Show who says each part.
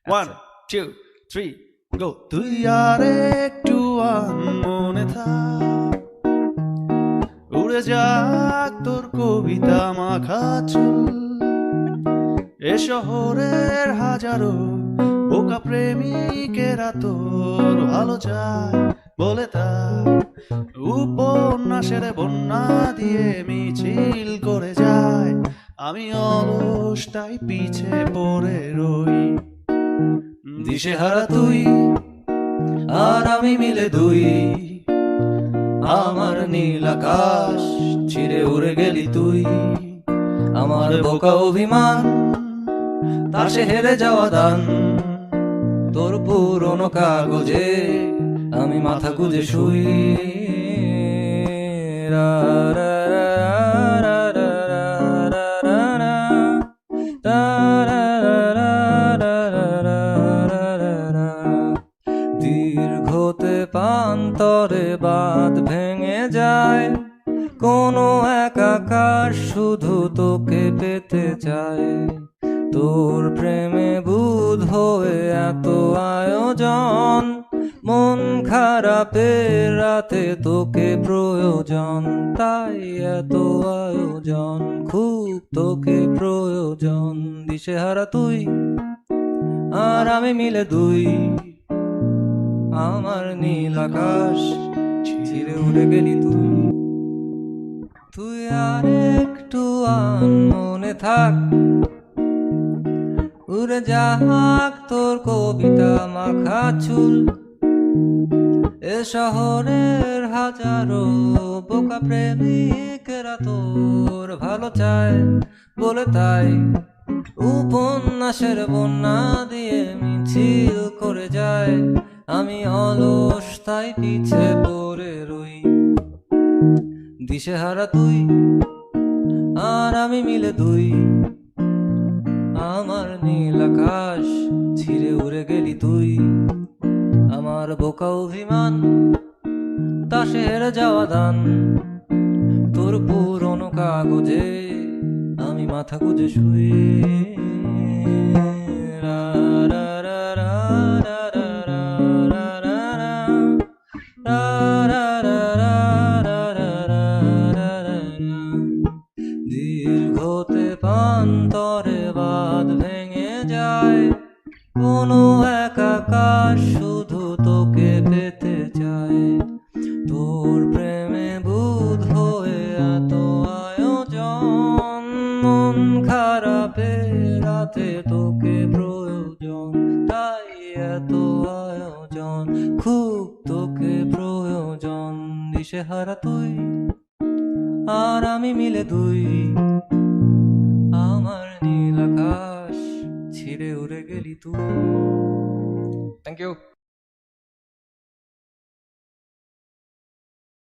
Speaker 1: 1 2 3 গো।
Speaker 2: তুই আর একটু মনে থাক, উড়ে যাক তোর কবিতা মাখা চুল। এ শহরের হাজারো বোকা প্রেমিকেরা তোর ভালো চায় বলে তাই উপন্যাসের বন্যা দিয়ে মিছিল করে যায়। আমি অলস তাই পিছে পড়ে রই। দিশেহারা তুই আর আমি মিলে দুই, আমার নীল আকাশ ছিঁড়ে উড়ে গেলি তুই। আমার বোকা অভিমান তাসে হেরে যাওয়া দান, তোর পুরনো কাগজে আমি মাথা গুজে শুই। রা রা রা রা রা রা রা রা রা রা রা রা রা রা রা। দীর্ঘতে পান্তরে বাঁধ ভেঙে যায়, কোনো এক আকাশ শুধু তোকে পেতে চায়। তোর প্রেমে বুধ হয়ে এত আয়োজন, মন খারাপের রাতে তোকে প্রয়োজন। তাই এত আয়োজন, খুব তোকে প্রয়োজন। দিশেহারা তুই আর আমি মিলে দুই, আমার নীল আকাশ ছিঁড়ে উড়ে গেলি তুই। তুই আর একটু মনে থাক, উড়ে যাক তোর কবিতা মাখা চুল। এ শহরের হাজারো বোকা প্রেমিকেরা তোর ভালো চায় বলে তাই উপন্যাসের বন্যা দিয়ে মিছিল করে যায়। আমি অলস তাই পিছে পড়ে রই। দিশেহারা তুই আর আমি মিলে দুই, আমার নীল আকাশ ছিঁড়ে উড়ে গেলি তুই। আমার বোকা অভিমান তাসে হেরে যাওয়া দান, তোর পুরনো কাগজে আমি মাথা গুজে শুই। রা রা রা রা রা রা রা রা রা রা রা রা রা রা রা রা। দীর্ঘতে পান্তরে বাঁধ ভেঙে যায়, কোনো এক আকাশ শুধু তোকে পেতে চায়। তোর প্রেমে বুধ হয়ে এত আয়োজন, মন খারাপে রাতে তোকে প্রয়োজন। তাই এত আয়োজন, খুব তোকে প্রয়োজন। দিশেহারা তুই আর আমি মিলে দুই, আমার নীল আকাশ ছিঁড়ে উড়ে গেলি তুই। Thank you.